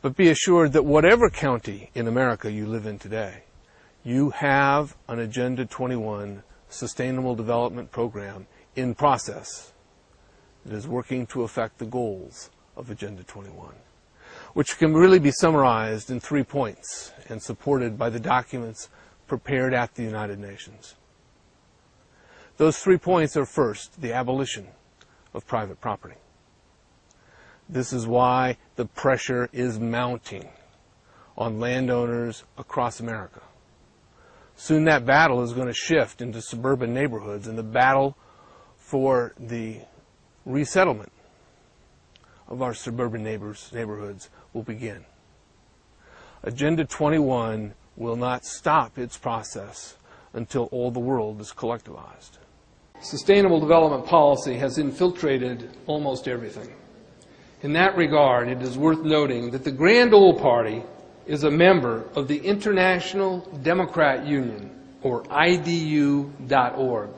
But be assured that whatever county in America you live in today, you have an Agenda 21 Sustainable Development Program in process that is working to affect the goals of Agenda 21, which can really be summarized in 3 points and supported by the documents prepared at the United Nations. Those 3 points are: first, the abolition of private property. This is why the pressure is mounting on landowners across America. Soon that battle is going to shift into suburban neighborhoods, and the battle for the resettlement of our suburban neighborhoods will begin. Agenda 21 will not stop its process until all the world is collectivized. Sustainable development policy has infiltrated almost everything. In that regard, it is worth noting that the Grand Old Party is a member of the International Democrat Union, or IDU.org.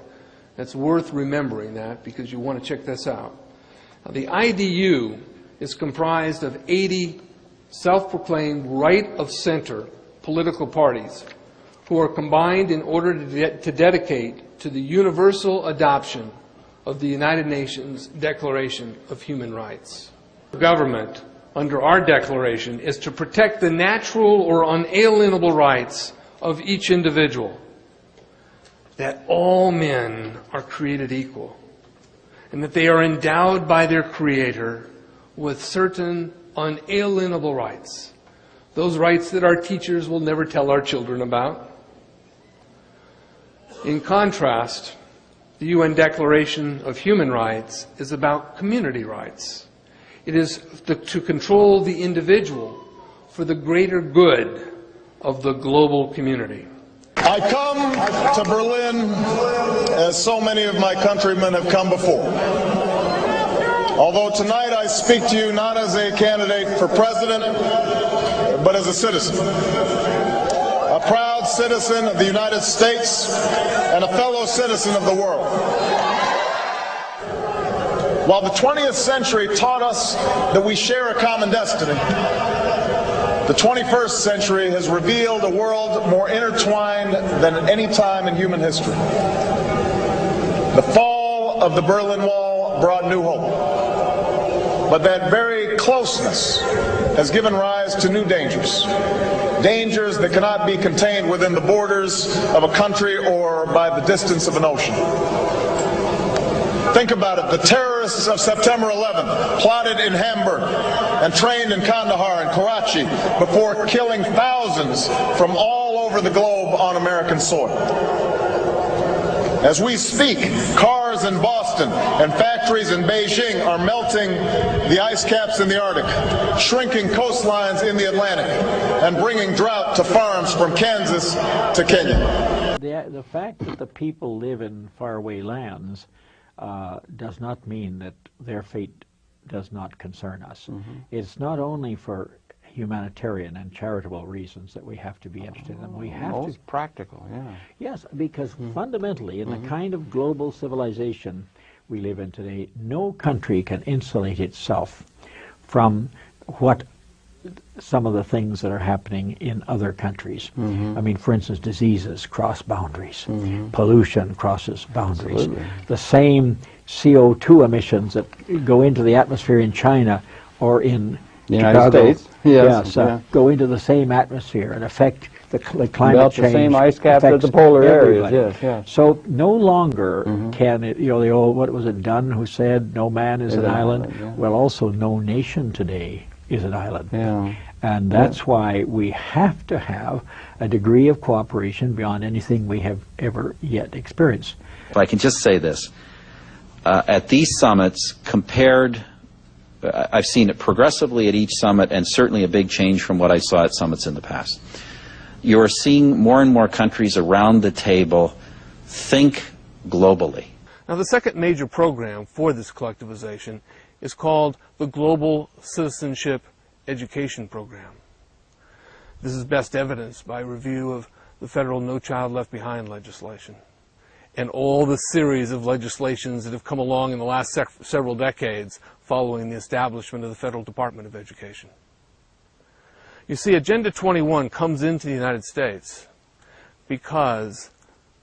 That's worth remembering that, because you want to check this out. Now, the IDU is comprised of 80 self-proclaimed right-of-center political parties who are combined in order to dedicate to the universal adoption of the United Nations Declaration of Human Rights. The government, under our declaration, is to protect the natural or unalienable rights of each individual, that all men are created equal, and that they are endowed by their Creator with certain unalienable rights, those rights that our teachers will never tell our children about. In contrast, the UN Declaration of Human Rights is about community rights. It is to control the individual for the greater good of the global community. I come to Berlin as so many of my countrymen have come before. Although tonight I speak to you not as a candidate for president, but as a citizen. A proud citizen of the United States and a fellow citizen of the world. While the 20th century taught us that we share a common destiny, the 21st century has revealed a world more intertwined than at any time in human history. The fall of the Berlin Wall brought new hope, but that very closeness has given rise to new dangers. Dangers that cannot be contained within the borders of a country or by the distance of an ocean. Think about it. The terrorists of September 11th plotted in Hamburg and trained in Kandahar and Karachi before killing thousands from all over the globe on American soil. As we speak, cars in Boston and factories in Beijing are melting the ice caps in the Arctic, shrinking coastlines in the Atlantic, and bringing drought to farms from Kansas to Kenya. The fact that the people live in faraway lands does not mean that their fate does not concern us. It's not only for humanitarian and charitable reasons that we have to be interested in them. We have to practical, yeah. Yes, because fundamentally, in the kind of global civilization we live in today, no country can insulate itself from what some of the things that are happening in other countries. I mean, for instance, diseases cross boundaries. Pollution crosses boundaries. Absolutely. The same CO2 emissions that go into the atmosphere in China or in the United Chicago, States, yes, go into the same atmosphere and affect the climate Melt change. the same ice caps at the polar areas, yes. So no longer can it, the old, what was it, Dunn who said, no man is an island? Yeah. Well, also no nation today is an island. Yeah. And that's why we have to have a degree of cooperation beyond anything we have ever yet experienced. If I can just say this, at these summits, compared, I've seen it progressively at each summit, and certainly a big change from what I saw at summits in the past. You're seeing more and more countries around the table think globally. Now, the second major program for this collectivization is called the Global Citizenship Education Program. This is best evidenced by review of the federal No Child Left Behind legislation and all the series of legislations that have come along in the last several decades following the establishment of the Federal Department of Education. You see, Agenda 21 comes into the United States because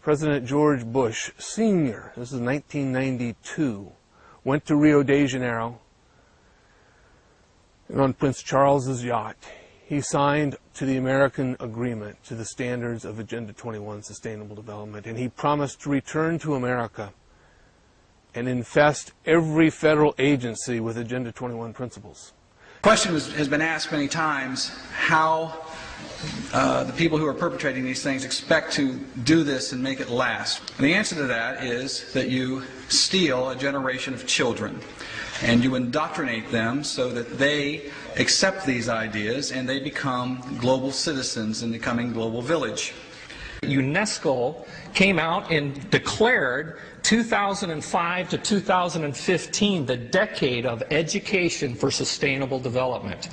President George Bush Sr., this is 1992, went to Rio de Janeiro, and on Prince Charles's yacht, he signed to the American agreement to the standards of Agenda 21 Sustainable Development, and he promised to return to America and infest every federal agency with Agenda 21 principles. The question has been asked many times how the people who are perpetrating these things expect to do this and make it last. And the answer to that is that you steal a generation of children and you indoctrinate them so that they accept these ideas and they become global citizens in the coming global village. UNESCO came out and declared 2005 to 2015 the decade of education for sustainable development.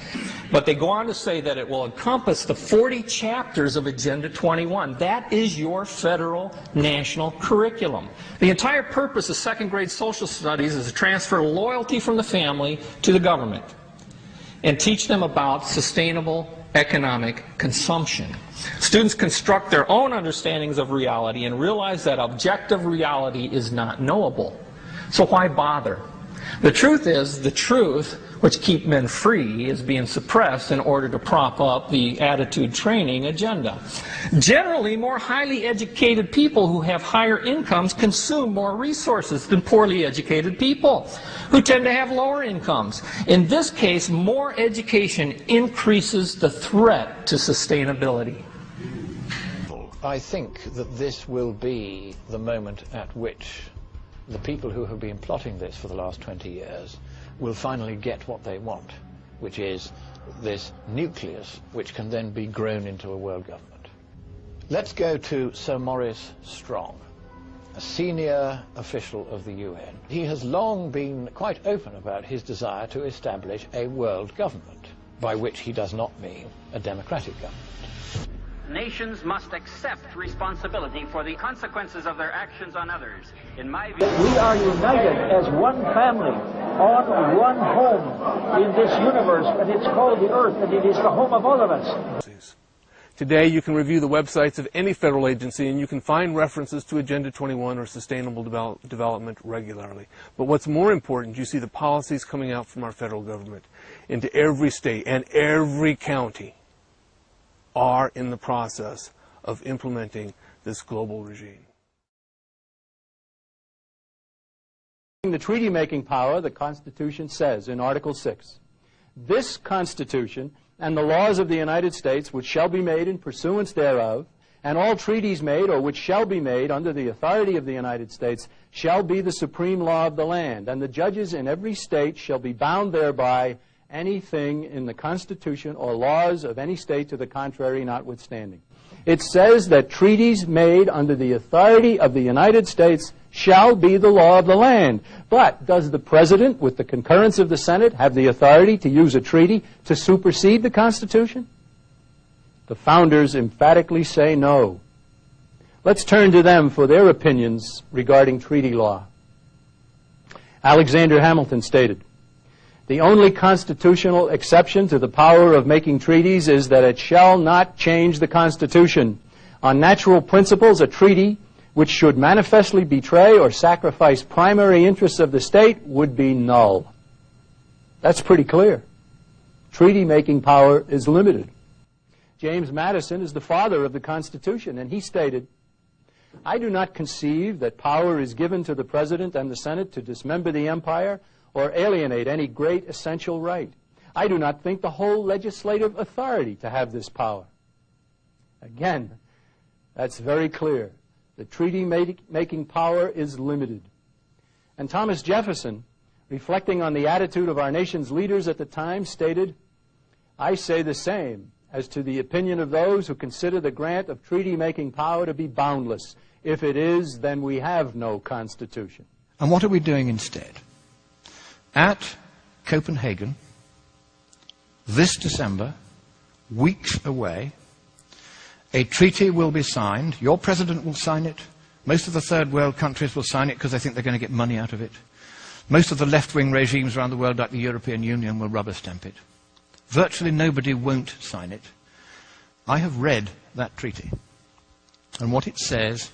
But they go on to say that it will encompass the 40 chapters of Agenda 21. That is your federal national curriculum. The entire purpose of second grade social studies is to transfer loyalty from the family to the government and teach them about sustainable economic consumption. Students construct their own understandings of reality and realize that objective reality is not knowable. So why bother? The truth is, the truth which keeps men free is being suppressed in order to prop up the attitude training agenda. Generally, more highly educated people who have higher incomes consume more resources than poorly educated people who tend to have lower incomes. In this case, more education increases the threat to sustainability. I think that this will be the moment at which the people who have been plotting this for the last 20 years will finally get what they want, which is this nucleus which can then be grown into a world government. Let's go to Sir Maurice Strong, a senior official of the UN. He has long been quite open about his desire to establish a world government, by which he does not mean a democratic government. Nations must accept responsibility for the consequences of their actions on others. In my view, We are united as one family on one home in this universe, and it's called the Earth, and it is the home of all of us. Today, you can review the websites of any federal agency, and you can find references to Agenda 21 or Sustainable Development regularly. But what's more important, you see the policies coming out from our federal government into every state and every county are in the process of implementing this global regime. The treaty-making power, the Constitution says in Article 6, this Constitution and the laws of the United States which shall be made in pursuance thereof, and all treaties made or which shall be made under the authority of the United States shall be the supreme law of the land, and the judges in every state shall be bound thereby, anything in the Constitution or laws of any state to the contrary notwithstanding. It says that treaties made under the authority of the United States shall be the law of the land. But does the President, with the concurrence of the Senate, have the authority to use a treaty to supersede the Constitution? The founders emphatically say no. Let's turn to them for their opinions regarding treaty law. Alexander Hamilton stated, "The only constitutional exception to the power of making treaties is that it shall not change the Constitution. On natural principles, a treaty which should manifestly betray or sacrifice primary interests of the state would be null." That's pretty clear. Treaty-making power is limited. James Madison is the father of the Constitution, and he stated, "I do not conceive that power is given to the President and the Senate to dismember the empire or alienate any great essential right. I do not think the whole legislative authority to have this power." Again, that's very clear. The treaty-making power is limited. And Thomas Jefferson, reflecting on the attitude of our nation's leaders at the time, stated, "I say the same as to the opinion of those who consider the grant of treaty-making power to be boundless. If it is, then we have no Constitution." And what are we doing instead? At Copenhagen, this December, weeks away, a treaty will be signed. Your president will sign it. Most of the third world countries will sign it because they think they're going to get money out of it. Most of the left-wing regimes around the world, like the European Union, will rubber stamp it. virtually nobody won't sign it. I have read that treaty, and what it says